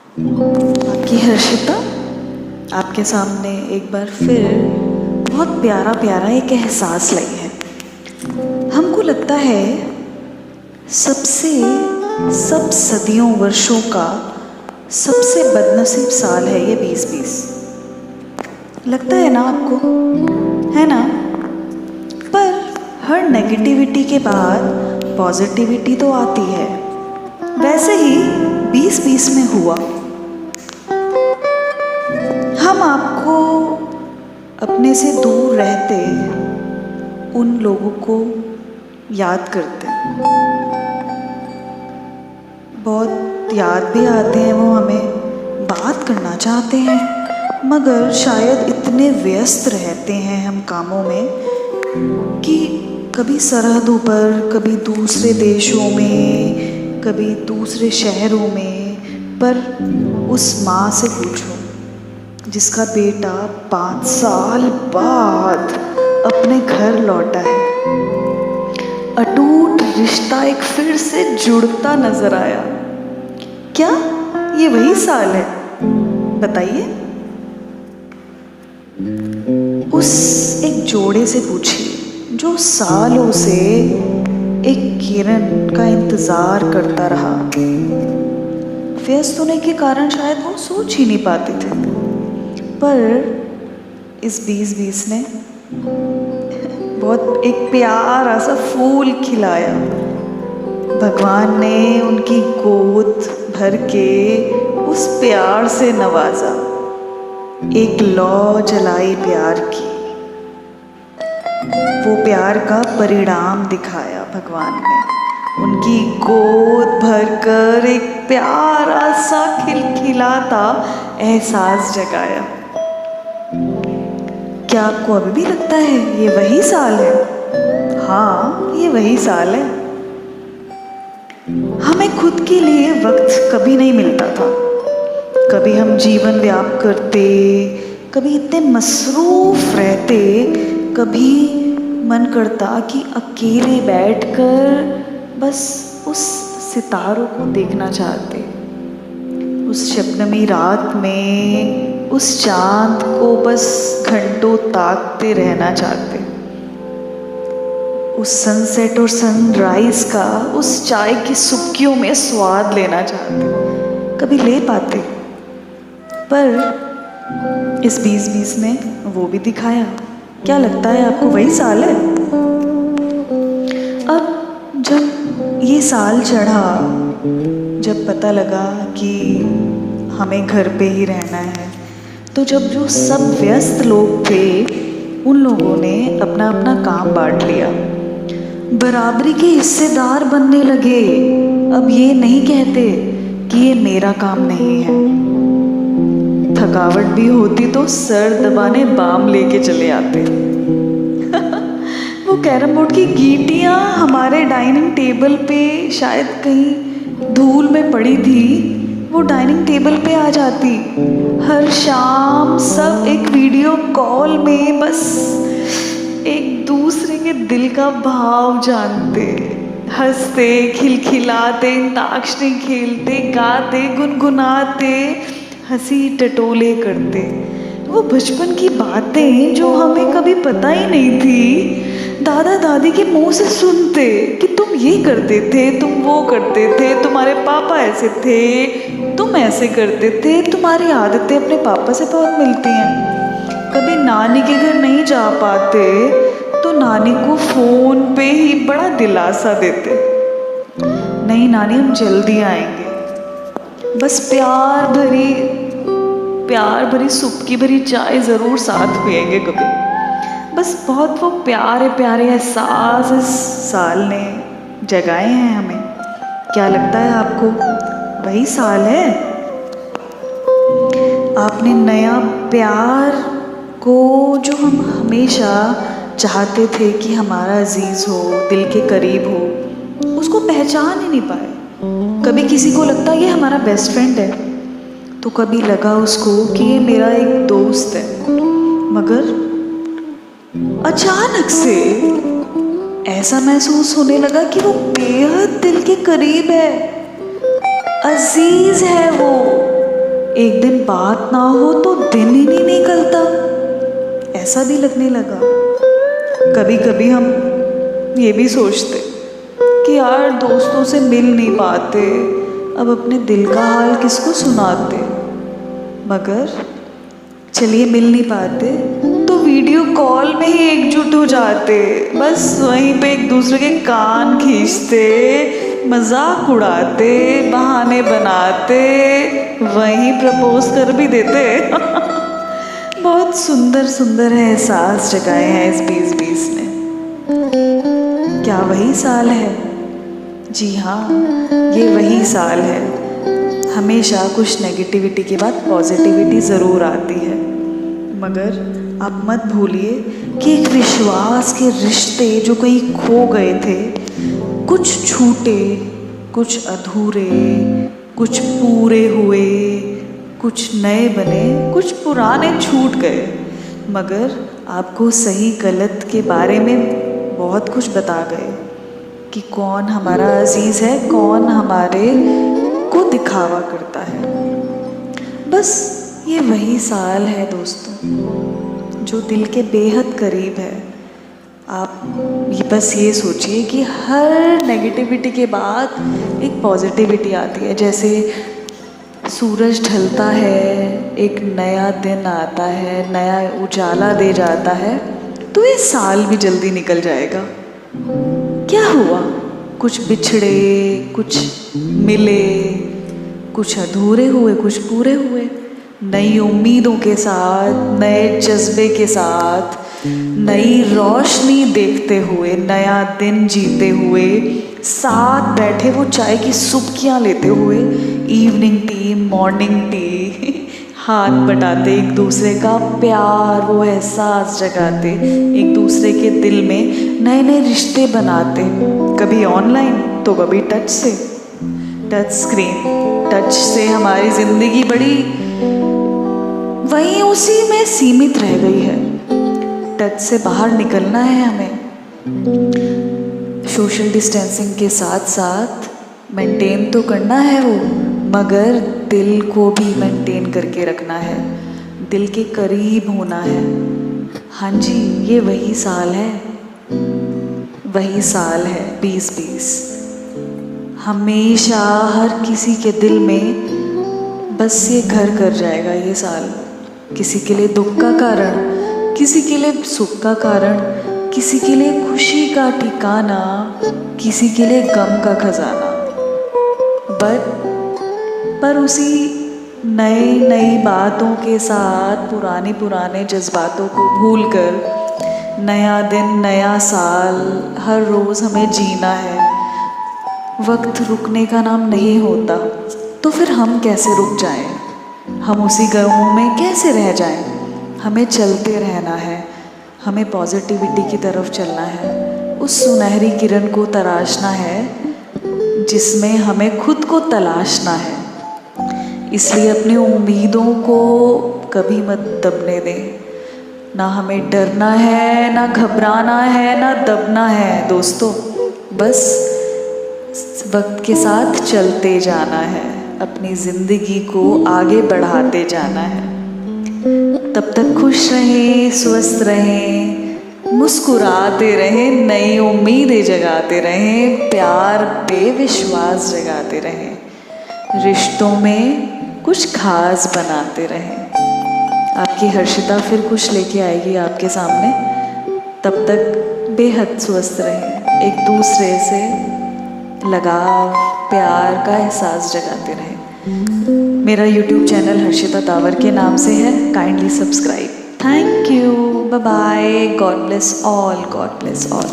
आपकी हर्षिता आपके सामने एक बार फिर बहुत प्यारा प्यारा एक एहसास लाई है। हमको लगता है सब सदियों वर्षों का सबसे बदनसीब साल है ये 2020। लगता है ना आपको, है ना? पर हर नेगेटिविटी के बाद पॉजिटिविटी तो आती है। वैसे ही 2020 में हुआ। हम आपको अपने से दूर रहते उन लोगों को याद करते हैं, बहुत याद भी आते हैं। वो हमें बात करना चाहते हैं, मगर शायद इतने व्यस्त रहते हैं हम कामों में कि कभी सरहदों पर, कभी दूसरे देशों में, कभी दूसरे शहरों में। पर उस माँ से पूछो जिसका बेटा 5 साल बाद अपने घर लौटा है, अटूट रिश्ता एक फिर से जुड़ता नजर आया। क्या ये वही साल है? बताइए। उस एक जोड़े से पूछिए जो सालों से एक किरण का इंतजार करता रहा। व्यस्त होने के कारण शायद वो सोच ही नहीं पाते थे, पर इस 2020 ने बहुत एक प्यारा सा फूल खिलाया। भगवान ने उनकी गोद भर के उस प्यार से नवाजा, एक लौ जलाई प्यार की। वो प्यार का परिणाम दिखाया भगवान ने, उनकी गोद भरकर एक प्यारा सा खिलखिलाता एहसास जगाया। क्या आपको अभी भी लगता है ये वही साल है? हाँ, ये वही साल है। हमें खुद के लिए वक्त कभी नहीं मिलता था। कभी हम जीवन व्याप करते, कभी इतने मसरूफ रहते, कभी मन करता कि अकेले बैठकर बस उस सितारों को देखना चाहते, उस शबनमी रात में उस चांद को बस घंटों ताकते रहना चाहते, उस सनसेट और सनराइज का उस चाय की सुक्कियों में स्वाद लेना चाहते। कभी ले पाते, पर इस 2020 ने वो भी दिखाया। क्या लगता है आपको वही साल है? अब जब ये साल चढ़ा, जब पता लगा कि हमें घर पे ही रहना है, तो जब जो सब व्यस्त लोग थे उन लोगों ने अपना अपना काम बांट लिया, बराबरी के हिस्सेदार बनने लगे। अब ये नहीं कहते कि ये मेरा काम नहीं है। थकावट भी होती तो सर दबाने बाम लेके चले आते। वो कैरम बोर्ड की गीटियाँ हमारे डाइनिंग टेबल पे शायद कहीं धूल में पड़ी थी, वो डाइनिंग टेबल पे आ जाती। हर शाम सब एक वीडियो कॉल में बस एक दूसरे के दिल का भाव जानते, हंसते, खिलखिलाते, अंताक्षरी खेलते, गाते, गुनगुनाते, हंसी टटोले करते। वो बचपन की बातें जो हमें कभी पता ही नहीं थी, दादा दादी के मुंह से सुनते कि तुम ये करते थे, तुम वो करते थे, तुम्हारे पापा ऐसे थे, तुम ऐसे करते थे, तुम्हारी आदतें अपने पापा से बहुत मिलती हैं। कभी नानी के घर नहीं जा पाते तो नानी को फ़ोन पे ही बड़ा दिलासा देते, नहीं नानी हम जल्दी आएंगे। बस प्यार भरी सुबकी भरी चाय ज़रूर साथ पिएंगे कभी। बस बहुत वो प्यारे प्यारे एहसास इस साल ने जगाए हैं हमें। क्या लगता है आपको वही साल है? आपने नया प्यार को जो हम हमेशा चाहते थे कि हमारा अजीज हो, दिल के करीब हो, उसको पहचान ही नहीं पाए। कभी किसी को लगता ये हमारा बेस्ट फ्रेंड है, तो कभी लगा उसको कि ये मेरा एक दोस्त है, मगर अचानक से ऐसा महसूस होने लगा कि वो बेहद दिल के करीब है, अजीज है वो। एक दिन बात ना हो तो दिन ही नहीं निकलता, ऐसा भी लगने लगा। कभी कभी हम ये भी सोचते कि यार दोस्तों से मिल नहीं पाते, अब अपने दिल का हाल किसको सुनाते। मगर चलिए मिल नहीं पाते तो वीडियो कॉल में ही एकजुट हो जाते, बस वहीं पे एक दूसरे के कान खींचते, मजाक उड़ाते, बहाने बनाते, वहीं प्रपोज कर भी देते। बहुत सुंदर सुंदर एहसास जगाए हैं इस 2020 ने। क्या वही साल है? जी हाँ, ये वही साल है। हमेशा कुछ नेगेटिविटी के बाद पॉजिटिविटी ज़रूर आती है, मगर आप मत भूलिए कि एक विश्वास के रिश्ते जो कहीं खो गए थे, कुछ छूटे, कुछ अधूरे, कुछ पूरे हुए, कुछ नए बने, कुछ पुराने छूट गए, मगर आपको सही गलत के बारे में बहुत कुछ बता गए कि कौन हमारा अजीज़ है, कौन हमारे को दिखावा करता है। बस ये वही साल है दोस्तों जो दिल के बेहद करीब है। आप ये बस ये सोचिए कि हर नेगेटिविटी के बाद एक पॉजिटिविटी आती है। जैसे सूरज ढलता है, एक नया दिन आता है, नया उजाला दे जाता है, तो ये साल भी जल्दी निकल जाएगा। क्या हुआ? कुछ बिछड़े, कुछ मिले, कुछ अधूरे हुए, कुछ पूरे हुए। नई उम्मीदों के साथ, नए जज्बे के साथ, नई रोशनी देखते हुए, नया दिन जीते हुए, साथ बैठे वो चाय की सुबकियाँ लेते हुए, इवनिंग टी, मॉर्निंग टी, हाथ बटाते, एक दूसरे का प्यार, वो एहसास जगाते, एक दूसरे के दिल में नए नए रिश्ते बनाते, कभी ऑनलाइन तो कभी टच से। टच स्क्रीन, टच से हमारी ज़िंदगी बड़ी वहीं उसी में सीमित रह गई है। टच से बाहर निकलना है हमें। सोशल डिस्टेंसिंग के साथ साथ मेंटेन तो करना है वो, मगर दिल को भी मेंटेन करके रखना है, दिल के करीब होना है। हाँ जी, ये वही साल है, वही साल है 2020। हमेशा हर किसी के दिल में बस ये घर कर जाएगा ये साल। किसी के लिए दुख का कारण, किसी के लिए सुख का कारण, किसी के लिए खुशी का ठिकाना, किसी के लिए गम का खजाना। पर उसी नई नई बातों के साथ पुराने पुराने जज्बातों को भूलकर नया दिन, नया साल, हर रोज़ हमें जीना है। वक्त रुकने का नाम नहीं होता, तो फिर हम कैसे रुक जाएं? हम उसी गमों में कैसे रह जाएं? हमें चलते रहना है, हमें पॉजिटिविटी की तरफ चलना है, उस सुनहरी किरण को तराशना है जिसमें हमें खुद को तलाशना है। इसलिए अपनी उम्मीदों को कभी मत दबने दें। ना हमें डरना है, ना घबराना है, ना दबना है दोस्तों। बस वक्त के साथ चलते जाना है, अपनी ज़िंदगी को आगे बढ़ाते जाना है। तब तक खुश रहें, स्वस्थ रहें, मुस्कुराते रहें, नई उम्मीदें जगाते रहें, प्यार पे विश्वास जगाते रहें, रिश्तों में कुछ खास बनाते रहें। आपकी हर्षिता फिर कुछ लेके आएगी आपके सामने। तब तक बेहद स्वस्थ रहें, एक दूसरे से लगाव, प्यार का एहसास जगाते रहें। मेरा YouTube चैनल हर्षिता तावर के नाम से है, kindly subscribe. Thank you, bye bye, God bless all, God bless all.